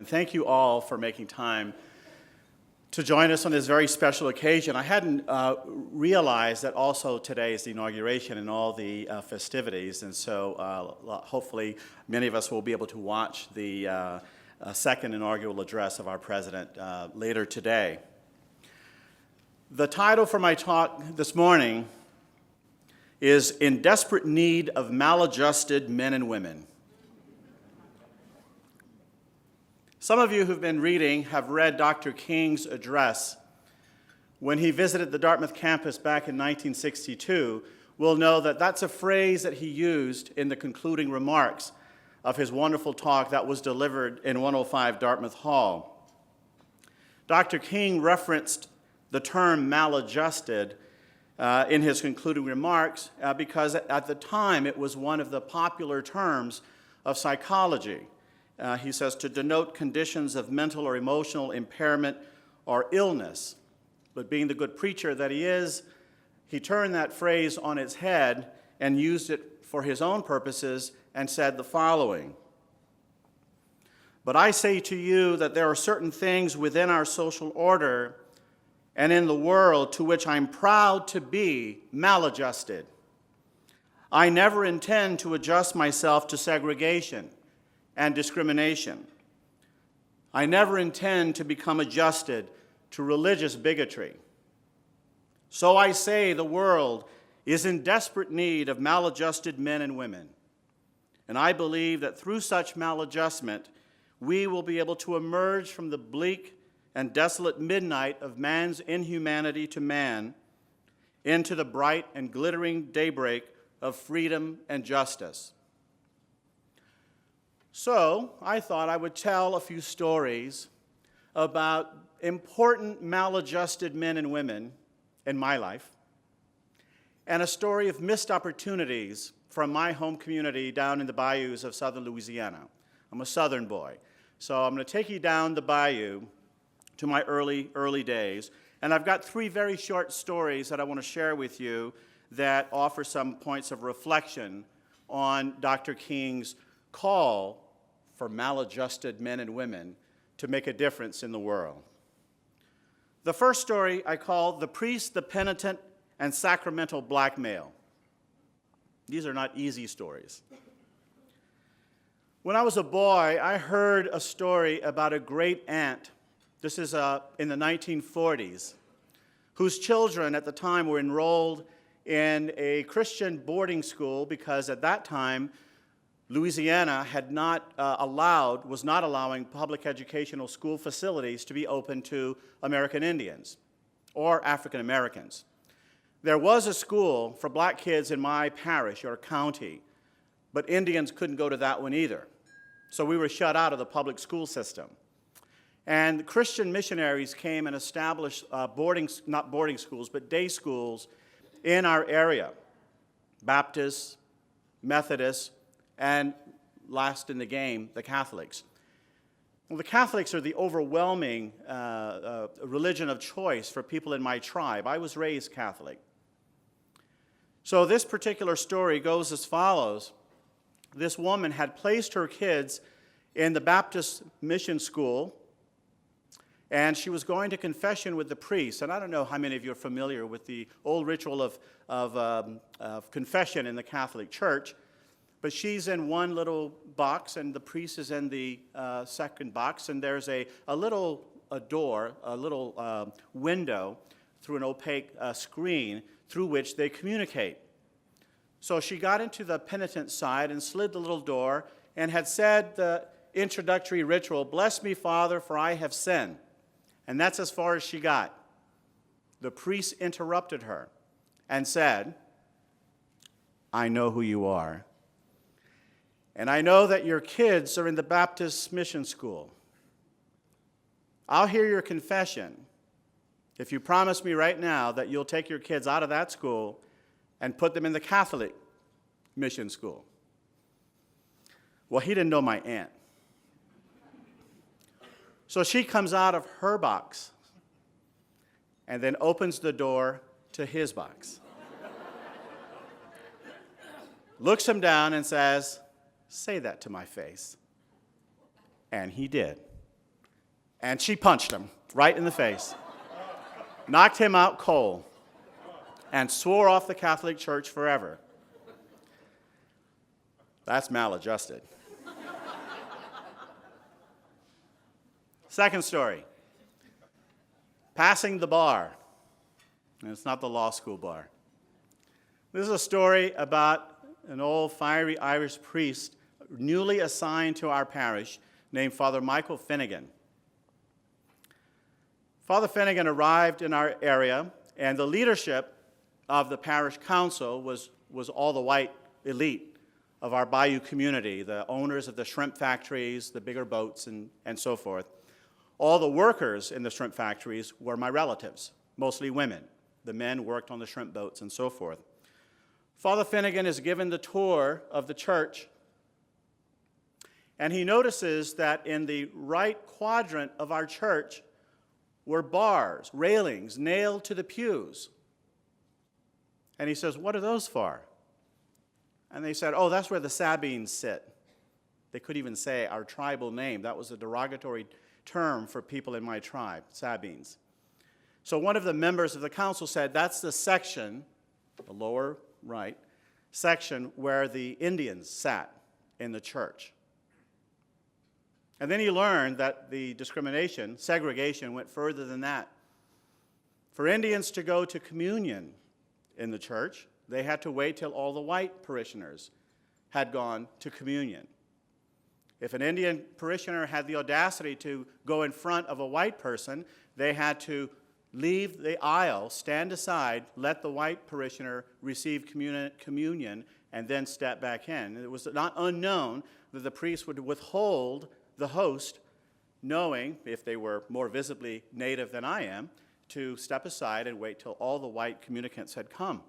Thank you all for making time to join us on this very special occasion. I hadn't realized that also today is the inauguration and all the festivities, and so hopefully many of us will be able to watch the second inaugural address of our president later today. The title for my talk this morning is "In Desperate Need of Maladjusted Men and Women." Some of you who've been reading have read Dr. King's address when he visited the Dartmouth campus back in 1962 will know that that's a phrase that he used in the concluding remarks of his wonderful talk that was delivered in 105 Dartmouth Hall. Dr. King referenced the term maladjusted in his concluding remarks because at the time it was one of the popular terms of psychology. He says, to denote conditions of mental or emotional impairment or illness. But being the good preacher that he is, he turned that phrase on its head and used it for his own purposes and said the following: "But I say to you that there are certain things within our social order and in the world to which I'm proud to be maladjusted. I never intend to adjust myself to segregation and discrimination. I never intend to become adjusted to religious bigotry. So I say the world is in desperate need of maladjusted men and women. And I believe that through such maladjustment, we will be able to emerge from the bleak and desolate midnight of man's inhumanity to man into the bright and glittering daybreak of freedom and justice." So I thought I would tell a few stories about important maladjusted men and women in my life, and a story of missed opportunities from my home community down in the bayous of southern Louisiana. I'm a southern boy, so I'm going to take you down the bayou to my early days, and I've got three very short stories that I want to share with you that offer some points of reflection on Dr. King's call for maladjusted men and women to make a difference in the world. The first story I call "The Priest, the Penitent, and Sacramental Blackmail." These are not easy stories. When I was a boy, I heard a story about a great aunt, this is in the 1940s, whose children at the time were enrolled in a Christian boarding school because at that time Louisiana had was not allowing public educational school facilities to be open to American Indians or African Americans. There was a school for black kids in my parish or county, but Indians couldn't go to that one either. So we were shut out of the public school system. And Christian missionaries came and established not boarding schools, but day schools in our area. Baptists, Methodists, and last in the game, the Catholics. Well, the Catholics are the overwhelming religion of choice for people in my tribe. I was raised Catholic. So this particular story goes as follows. This woman had placed her kids in the Baptist mission school, and she was going to confession with the priest. And I don't know how many of you are familiar with the old ritual of confession in the Catholic Church. But she's in one little box, and the priest is in the second box, and there's a little door, a little window through an opaque screen through which they communicate. So she got into the penitent side and slid the little door and had said the introductory ritual, "Bless me, Father, for I have sinned." And that's as far as she got. The priest interrupted her and said, "I know who you are. And I know that your kids are in the Baptist mission school. I'll hear your confession if you promise me right now that you'll take your kids out of that school and put them in the Catholic mission school." Well, he didn't know my aunt. So she comes out of her box and then opens the door to his box, looks him down and says, "Say that to my face." And he did. And she punched him right in the face, knocked him out cold, and swore off the Catholic Church forever. That's maladjusted. Second story, passing the bar. And it's not the law school bar. This is a story about an old fiery Irish priest newly assigned to our parish named Father Michael Finnegan. Father Finnegan arrived in our area, and the leadership of the parish council was all the white elite of our bayou community, the owners of the shrimp factories, the bigger boats, and so forth. All the workers in the shrimp factories were my relatives, mostly women. The men worked on the shrimp boats and so forth. Father Finnegan is given the tour of the church, and he notices that in the right quadrant of our church were bars, railings, nailed to the pews. And he says, "What are those for?" And they said, "Oh, that's where the Sabines sit." They couldn't even say our tribal name. That was a derogatory term for people in my tribe, Sabines. So one of the members of the council said, "That's the section, the lower right section, where the Indians sat in the church." And then he learned that the discrimination, segregation, went further than that. For Indians to go to communion in the church, they had to wait till all the white parishioners had gone to communion. If an Indian parishioner had the audacity to go in front of a white person, they had to leave the aisle, stand aside, let the white parishioner receive communion, and then step back in. It was not unknown that the priest would withhold the host, knowing, if they were more visibly native than I am, to step aside and wait till all the white communicants had come.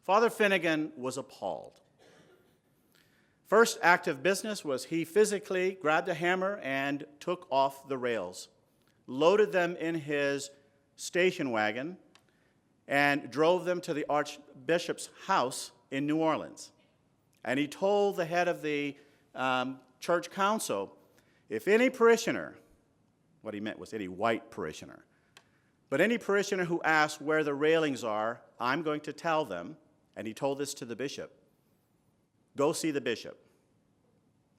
Father Finnegan was appalled. First act of business was he physically grabbed a hammer and took off the rails, loaded them in his station wagon, and drove them to the Archbishop's house in New Orleans. And he told the head of the church council, if any parishioner, what he meant was any white parishioner, but any parishioner who asks where the railings are, I'm going to tell them, and he told this to the bishop, go see the bishop,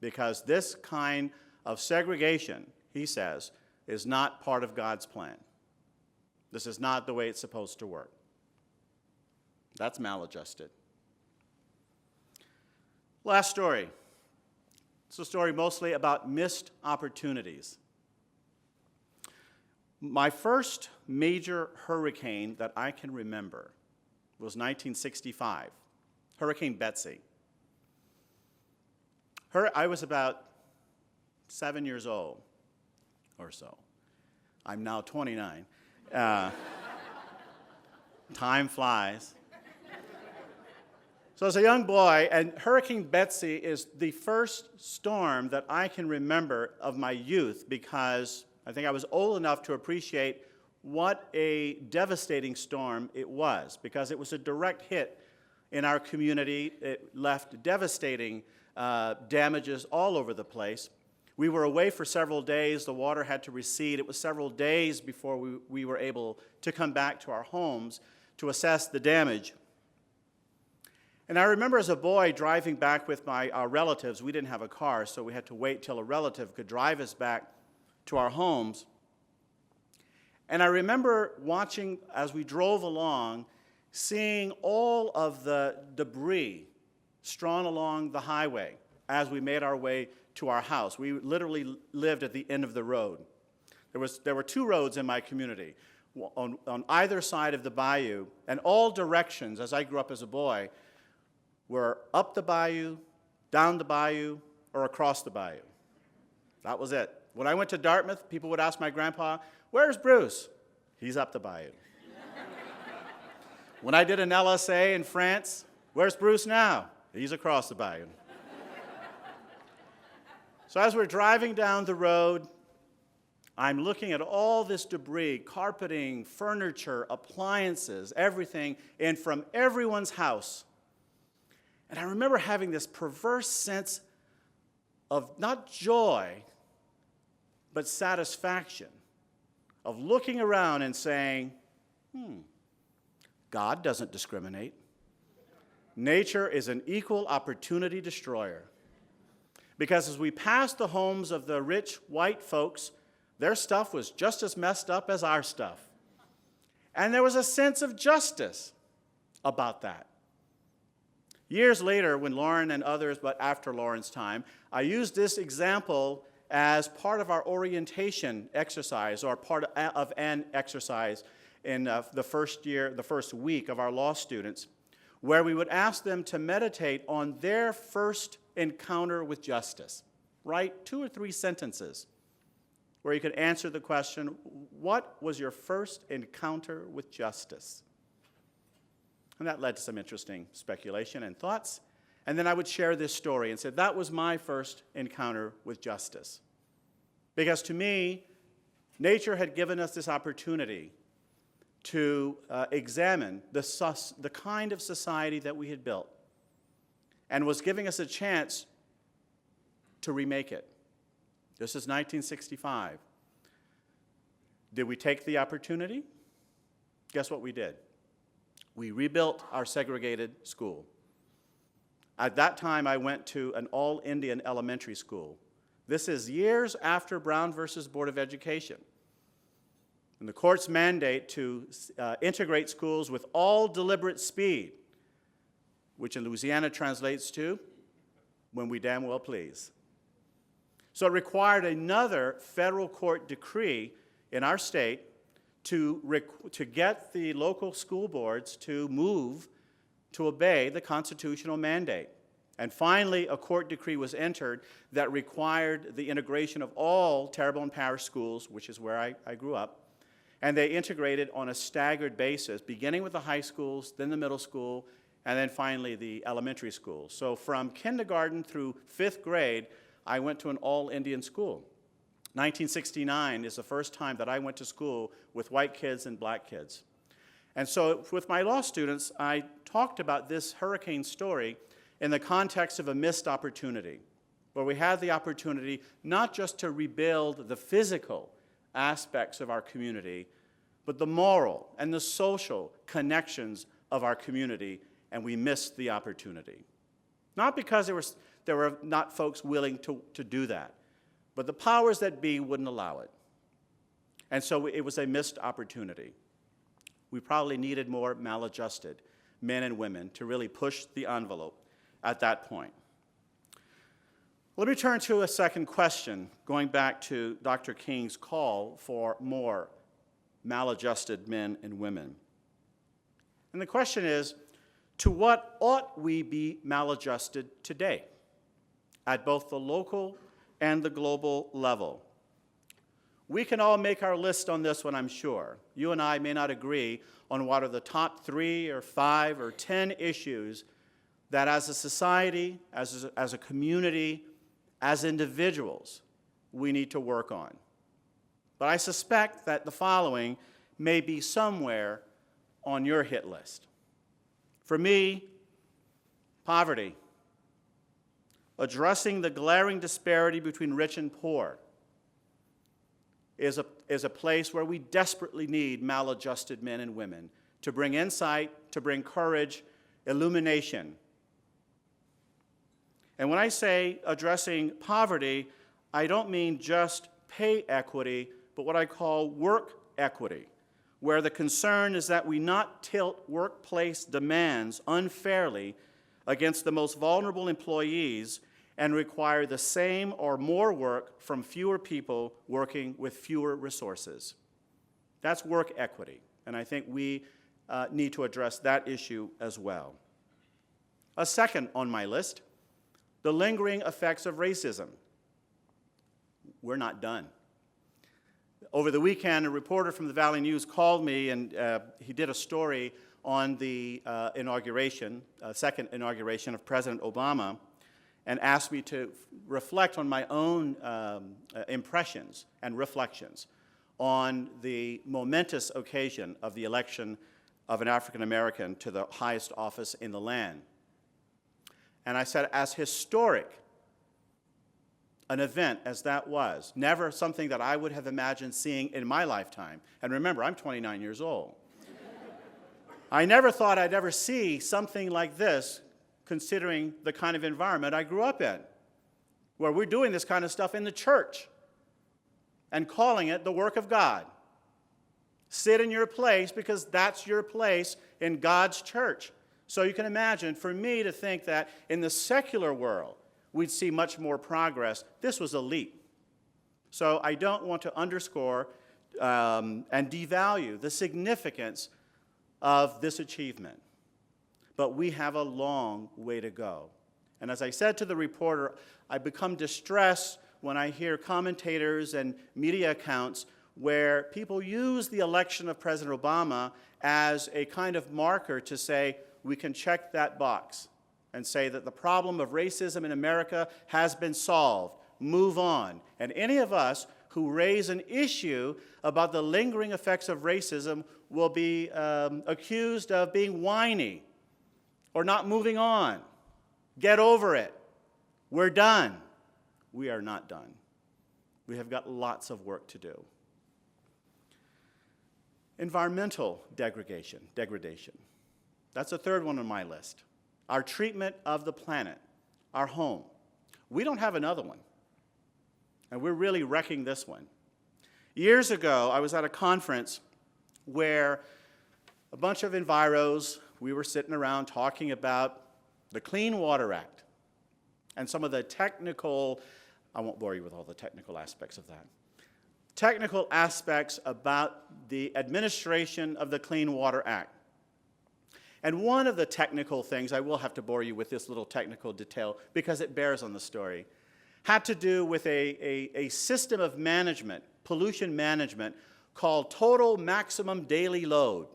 because this kind of segregation, he says, is not part of God's plan. This is not the way it's supposed to work. That's maladjusted. Last story. It's a story mostly about missed opportunities. My first major hurricane that I can remember was 1965, Hurricane Betsy. I was about 7 years old or so. I'm now 29. Time flies. So as a young boy, and Hurricane Betsy is the first storm that I can remember of my youth, because I think I was old enough to appreciate what a devastating storm it was, because it was a direct hit in our community. It left devastating damages all over the place. We were away for several days. The water had to recede. It was several days before we were able to come back to our homes to assess the damage. And I remember as a boy driving back with our relatives. We didn't have a car, so we had to wait till a relative could drive us back to our homes. And I remember watching, as we drove along, seeing all of the debris strewn along the highway as we made our way to our house. We literally lived at the end of the road. There were two roads in my community, on either side of the bayou, and all directions, as I grew up as a boy, were up the bayou, down the bayou, or across the bayou. That was it. When I went to Dartmouth, people would ask my grandpa, "Where's Bruce?" "He's up the bayou." When I did an LSA in France, "Where's Bruce now?" "He's across the bayou." So as we're driving down the road, I'm looking at all this debris, carpeting, furniture, appliances, everything, and from everyone's house. And I remember having this perverse sense of not joy, but satisfaction of looking around and saying, God doesn't discriminate. Nature is an equal opportunity destroyer. Because as we passed the homes of the rich white folks, their stuff was just as messed up as our stuff. And there was a sense of justice about that. Years later, when Lauren and others, but after Lauren's time, I used this example as part of our orientation exercise, or part of an exercise in the first week of our law students, where we would ask them to meditate on their first encounter with justice. Write 2 or 3 sentences where you could answer the question, what was your first encounter with justice? And that led to some interesting speculation and thoughts. And then I would share this story and say, that was my first encounter with justice. Because to me, nature had given us this opportunity to examine the kind of society that we had built, and was giving us a chance to remake it. This is 1965. Did we take the opportunity? Guess what we did? We rebuilt our segregated school. At that time, I went to an all-Indian elementary school. This is years after Brown versus Board of Education. And the court's mandate to integrate schools with all deliberate speed, which in Louisiana translates to, when we damn well please. So it required another federal court decree in our state to get the local school boards to move to obey the constitutional mandate. And finally, a court decree was entered that required the integration of all Terrebonne Parish schools, which is where I grew up, and they integrated on a staggered basis, beginning with the high schools, then the middle school, and then finally the elementary schools. So from kindergarten through 5th grade, I went to an all-Indian school. 1969 is the first time that I went to school with white kids and black kids. And so with my law students, I talked about this hurricane story in the context of a missed opportunity, where we had the opportunity not just to rebuild the physical aspects of our community, but the moral and the social connections of our community, and we missed the opportunity. Not because there were not folks willing to do that, but the powers that be wouldn't allow it. And so it was a missed opportunity. We probably needed more maladjusted men and women to really push the envelope at that point. Let me turn to a second question, going back to Dr. King's call for more maladjusted men and women. And the question is, to what ought we be maladjusted today, at both the local and the global level? We can all make our list on this one, I'm sure. You and I may not agree on what are the top 3 or 5 or 10 issues that as a society, as a community, as individuals, we need to work on. But I suspect that the following may be somewhere on your hit list. For me, poverty. Addressing the glaring disparity between rich and poor is a place where we desperately need maladjusted men and women to bring insight, to bring courage, illumination. And when I say addressing poverty, I don't mean just pay equity, but what I call work equity, where the concern is that we not tilt workplace demands unfairly against the most vulnerable employees and require the same or more work from fewer people working with fewer resources. That's work equity, and I think we need to address that issue as well. A second on my list, the lingering effects of racism. We're not done. Over the weekend, a reporter from the Valley News called me, and he did a story on the second inauguration of President Obama, and asked me to reflect on my own impressions and reflections on the momentous occasion of the election of an African American to the highest office in the land. And I said, as historic an event as that was. Never something that I would have imagined seeing in my lifetime. And remember, I'm 29 years old. I never thought I'd ever see something like this, considering the kind of environment I grew up in, where we're doing this kind of stuff in the church and calling it the work of God. Sit in your place because that's your place in God's church. So you can imagine, for me to think that in the secular world we'd see much more progress, this was a leap. So I don't want to underscore and devalue the significance of this achievement. But we have a long way to go. And as I said to the reporter, I become distressed when I hear commentators and media accounts where people use the election of President Obama as a kind of marker to say, we can check that box and say that the problem of racism in America has been solved. Move on. And any of us who raise an issue about the lingering effects of racism will be accused of being whiny or not moving on. Get over it. We're done. We are not done. We have got lots of work to do. Environmental degradation. That's the third one on my list. Our treatment of the planet, our home. We don't have another one, and we're really wrecking this one. Years ago, I was at a conference where a bunch of enviros, we were sitting around talking about the Clean Water Act and some of the technical, I won't bore you with all the technical aspects of that, technical aspects about the administration of the Clean Water Act. And one of the technical things, I will have to bore you with this little technical detail because it bears on the story, had to do with a system of management, pollution management, called total maximum daily load.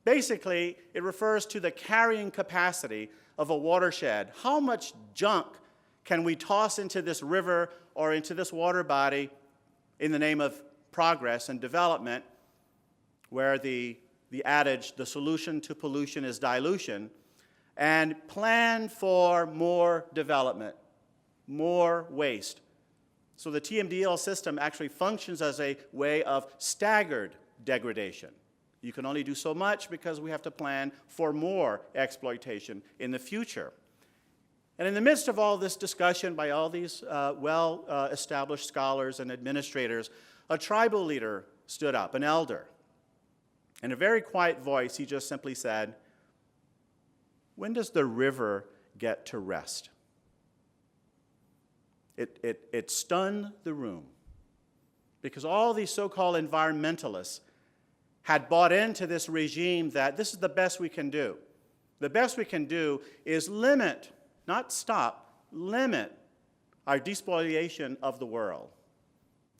Basically, it refers to the carrying capacity of a watershed. How much junk can we toss into this river or into this water body in the name of progress and development, where the adage, the solution to pollution is dilution, and plan for more development, more waste. So the TMDL system actually functions as a way of staggered degradation. You can only do so much because we have to plan for more exploitation in the future. And in the midst of all this discussion by all these well-established scholars and administrators, a tribal leader stood up, an elder. In a very quiet voice, he just simply said, "When does the river get to rest?" It stunned the room because all these so-called environmentalists had bought into this regime that this is the best we can do. The best we can do is limit, not stop, limit our despoliation of the world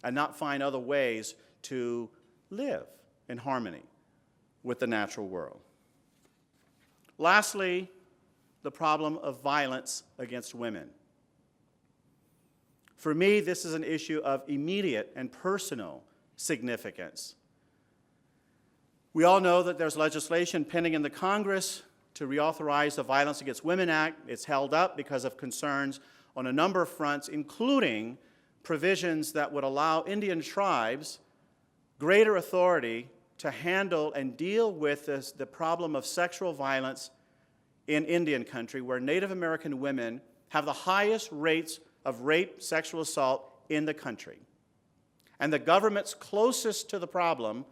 and not find other ways to live in harmony with the natural world. Lastly, the problem of violence against women. For me, this is an issue of immediate and personal significance. We all know that there's legislation pending in the Congress to reauthorize the Violence Against Women Act. It's held up because of concerns on a number of fronts, including provisions that would allow Indian tribes greater authority to handle and deal with the problem of sexual violence in Indian country, where Native American women have the highest rates of rape, sexual assault in the country. And the governments closest to the problem,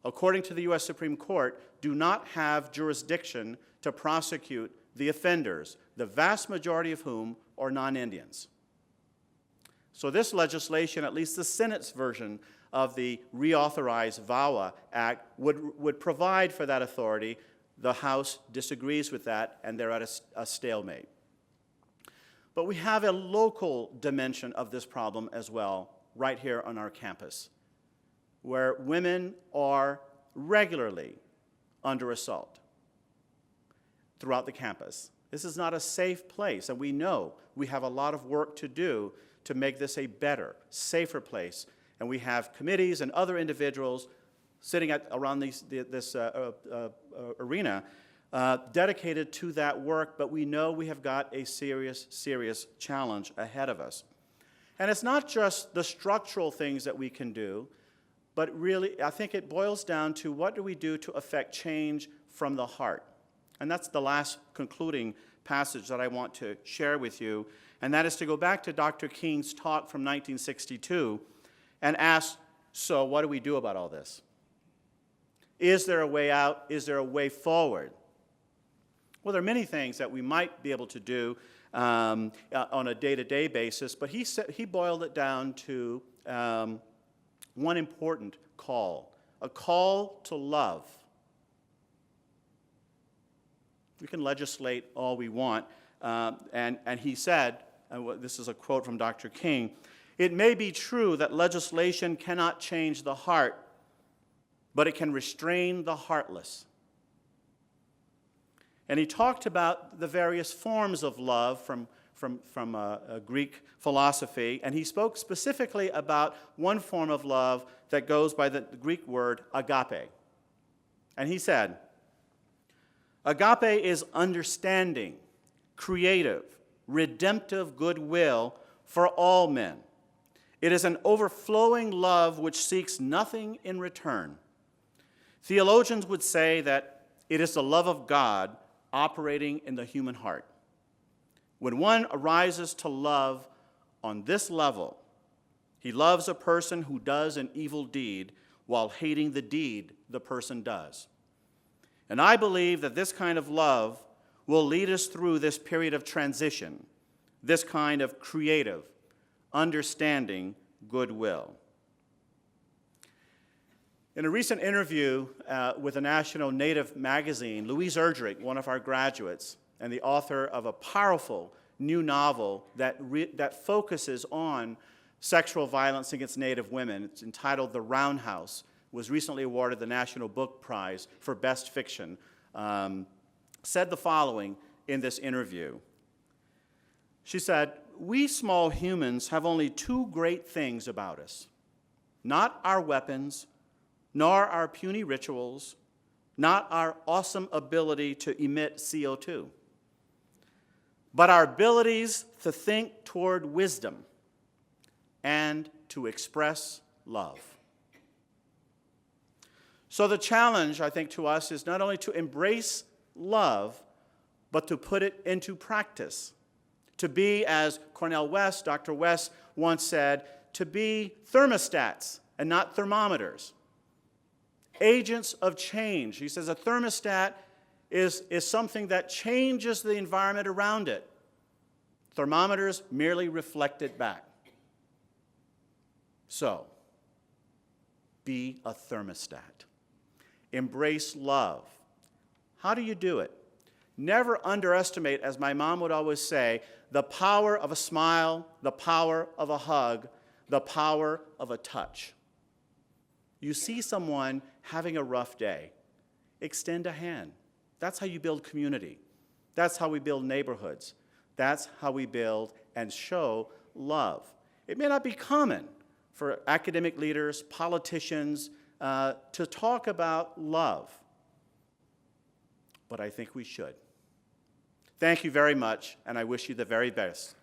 according to the U.S. Supreme Court, do not have jurisdiction to prosecute the offenders, the vast majority of whom are non-Indians. So this legislation, at least the Senate's version of the reauthorized VAWA Act, would provide for that authority. The House disagrees with that, and they're at a stalemate. But we have a local dimension of this problem as well, right here on our campus, where women are regularly under assault throughout the campus. This is not a safe place, and we know we have a lot of work to do to make this a better, safer place. And we have committees and other individuals sitting around this arena dedicated to that work, but we know we have got a serious, serious challenge ahead of us. And it's not just the structural things that we can do, but really, I think it boils down to what do we do to affect change from the heart. And that's the last concluding passage that I want to share with you, and that is to go back to Dr. King's talk from 1962 and ask, so what do we do about all this? Is there a way out? Is there a way forward? Well, there are many things that we might be able to do on a day-to-day basis, but he boiled it down to one important call, a call to love. We can legislate all we want, and he said, this is a quote from Dr. King, "It may be true that legislation cannot change the heart, but it can restrain the heartless." And he talked about the various forms of love from Greek philosophy, and he spoke specifically about one form of love that goes by the Greek word agape. And he said, "Agape is understanding, creative, redemptive goodwill for all men. It is an overflowing love which seeks nothing in return. Theologians would say that it is the love of God operating in the human heart. When one arises to love on this level, he loves a person who does an evil deed while hating the deed the person does. And I believe that this kind of love will lead us through this period of transition, this kind of creative, understanding goodwill." In a recent interview with a national native magazine, Louise Erdrich, one of our graduates, and the author of a powerful new novel that focuses on sexual violence against Native women, it's entitled The Roundhouse, was recently awarded the National Book Prize for Best Fiction, said the following in this interview. She said, "We small humans have only two great things about us, not our weapons, nor our puny rituals, not our awesome ability to emit CO2, but our abilities to think toward wisdom and to express love." So the challenge, I think, to us is not only to embrace love, but to put it into practice. To be, as Cornel West, Dr. West once said, to be thermostats and not thermometers. Agents of change. He says a thermostat is something that changes the environment around it. Thermometers merely reflect it back. So, be a thermostat. Embrace love. How do you do it? Never underestimate, as my mom would always say, the power of a smile, the power of a hug, the power of a touch. You see someone having a rough day, extend a hand. That's how you build community. That's how we build neighborhoods. That's how we build and show love. It may not be common for academic leaders, politicians, to talk about love, but I think we should. Thank you very much, and I wish you the very best.